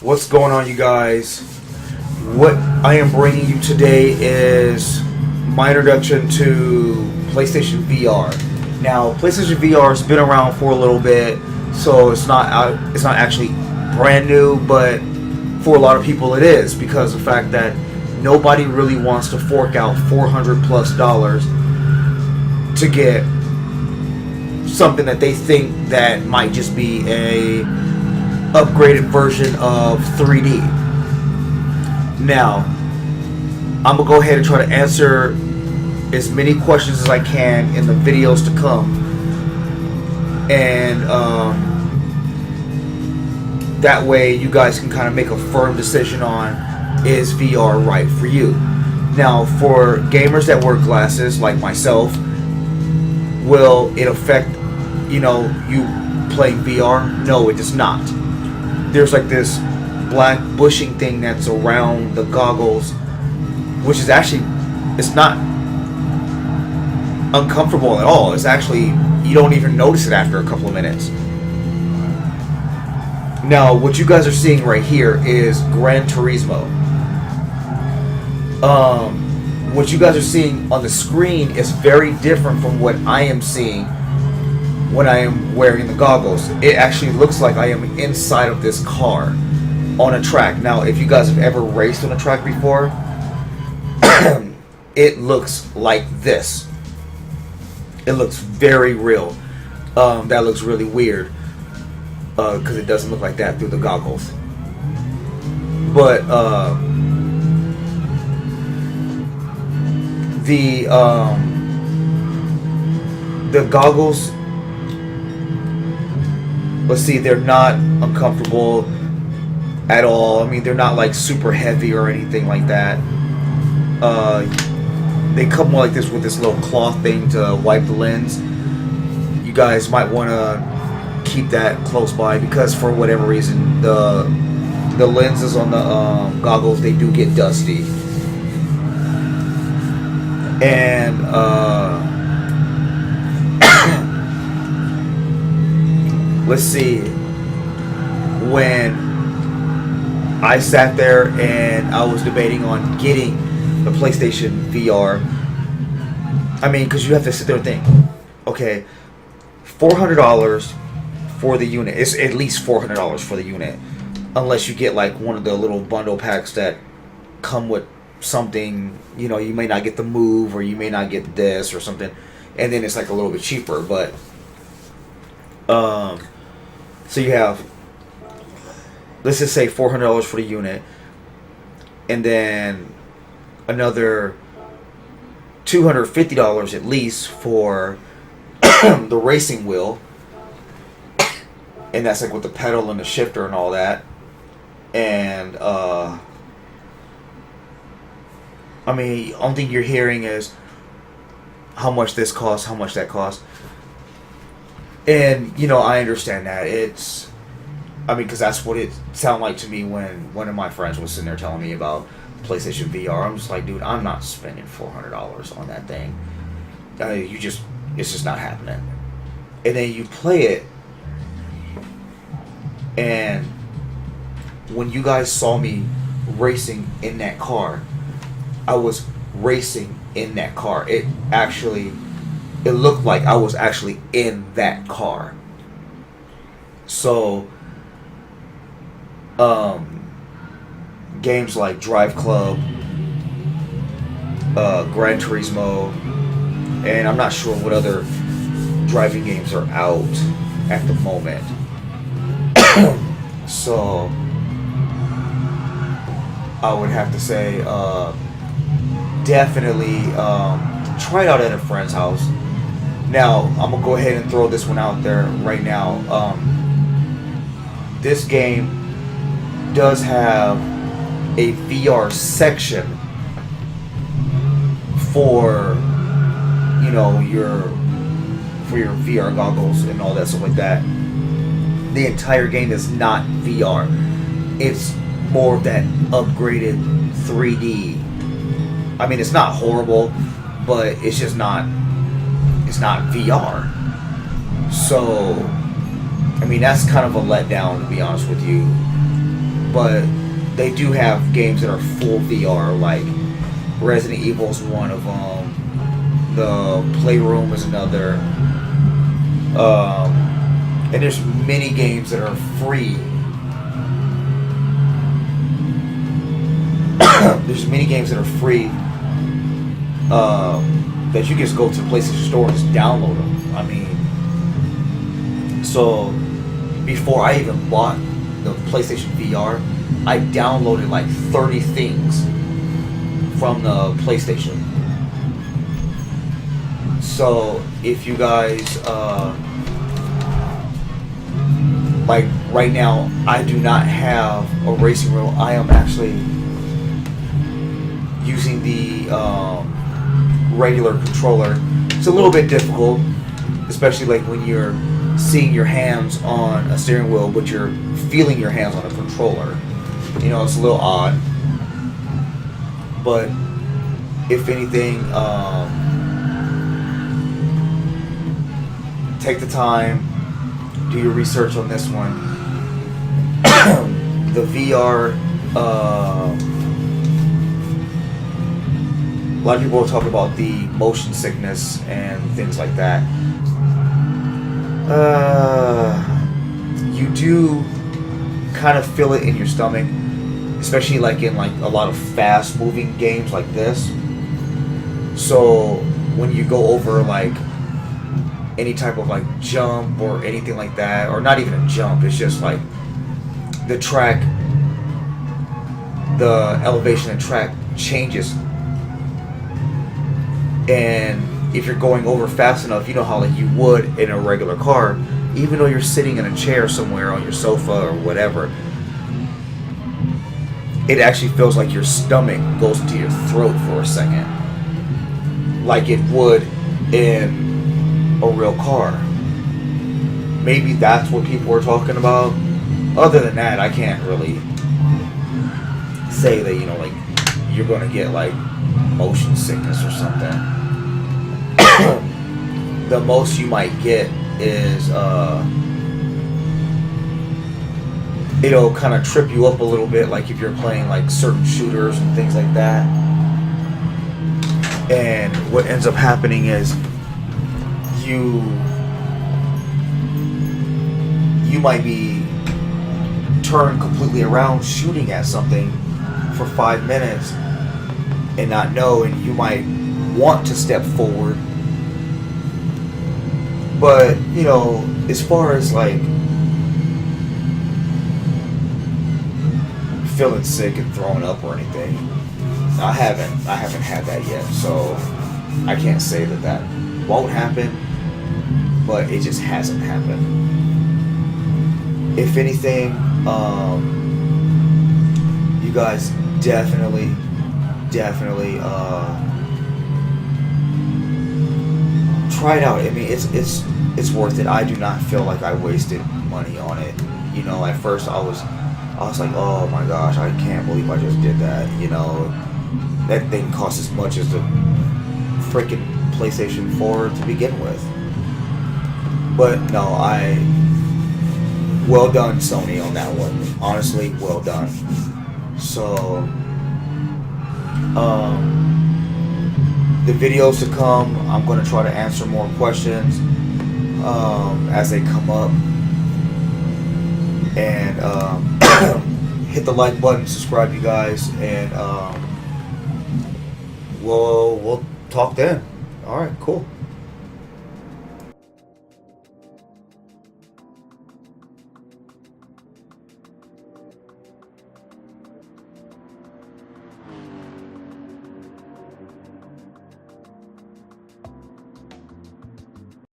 What's going on, you guys? What I am bringing you today is my introduction to PlayStation VR. Now, PlayStation VR has been around for a little bit, so it's not actually brand new, but for a lot of people it is, because of the fact that nobody really wants to fork out $400+ to get something that they think that might just be a upgraded version of 3D. Now, I'm gonna go ahead and try to answer as many questions as I can in the videos to come, and that way you guys can kind of make a firm decision on, is VR right for you. Now, for gamers that wear glasses like myself, will it affect you playing VR? No, it does not. There's like this black bushing thing that's around the goggles, which is actually, it's not uncomfortable at all. It's actually, you don't even notice it after a couple of minutes. Now, what you guys are seeing right here is Gran Turismo. What you guys are seeing on the screen is very different from what I am seeing when I am wearing the goggles. It actually looks like I am inside of this car on a track. Now, if you guys have ever raced on a track before, it looks like this. It looks very real. That looks really weird, because it doesn't look like that through the goggles. But the goggles, let's see, they're not uncomfortable at all. I mean, they're not like super heavy or anything like that. They come like this with this little cloth thing to wipe the lens. You guys might want to keep that close by, because for whatever reason the lenses on the goggles, they do get dusty. And let's see, when I sat there and I was debating on getting the PlayStation VR, I mean, because you have to sit there and think, okay, $400 for the unit. It's at least $400 for the unit, unless you get like one of the little bundle packs that come with something, you may not get the Move, or you may not get this or something, and then it's like a little bit cheaper. But so you have, let's just say $400 for the unit, and then another $250 at least for the racing wheel, and that's like with the pedal and the shifter and all that. And I mean, the only thing you're hearing is how much this costs, how much that costs. And, I understand that. Because that's what it sounded like to me when one of my friends was sitting there telling me about PlayStation VR. I'm just like, dude, I'm not spending $400 on that thing. It's just not happening. And then you play it, and when you guys saw me racing in that car, I was racing in that car. It looked like I was actually in that car. So, games like Drive Club, Gran Turismo, and I'm not sure what other driving games are out at the moment. So, I would have to say, definitely try it out at a friend's house. Now, I'm going to go ahead and throw this one out there right now. This game does have a VR section for, your VR goggles and all that stuff like that. The entire game is not VR. It's more of that upgraded 3D. I mean, it's not horrible, but it's just not, it's not VR. So, I mean, that's kind of a letdown, to be honest with you. but they do have games that are full VR, like Resident Evil is one of them. The Playroom is another. And there's many games that are free. There's many games that are free that you just go to the PlayStation Store and just download them. I mean, so before I even bought the PlayStation VR, I downloaded like 30 things from the PlayStation. So if you guys like right now, I do not have a racing wheel. I am actually using the regular controller. It's a little bit difficult, especially like when you're seeing your hands on a steering wheel, but you're feeling your hands on a controller. You know, it's a little odd. But if anything, take the time, do your research on this one. The VR, a lot of people will talk about the motion sickness and things like that. You do kind of feel it in your stomach, especially like in like a lot of fast moving games like this. So when you go over like any type of like jump or anything like that, or not even a jump, it's just like the track, the elevation and track changes. And if you're going over fast enough, you know how like you would in a regular car, even though you're sitting in a chair somewhere on your sofa or whatever, it actually feels like your stomach goes into your throat for a second, like it would in a real car. Maybe that's what people were talking about. Other than that, I can't really say that, you know, like you're gonna get like motion sickness or something. The most you might get is it'll kind of trip you up a little bit, like if you're playing like certain shooters and things like that. And what ends up happening is you might be turned completely around shooting at something for 5 minutes and not know, and you might want to step forward. But, you know, as far as like feeling sick and throwing up or anything, I haven't had that yet, so I can't say that that won't happen, but it just hasn't happened. If anything, you guys definitely try it out. I mean, it's worth it. I do not feel like I wasted money on it. You know, at first I was like, oh my gosh, I can't believe I just did that. You know, that thing cost as much as the freaking PlayStation 4 to begin with. But no, well done, Sony, on that one. Honestly, well done. So, the videos to come, I'm going to try to answer more questions as they come up. And hit the like button, subscribe, you guys, and we'll talk then. All right, cool.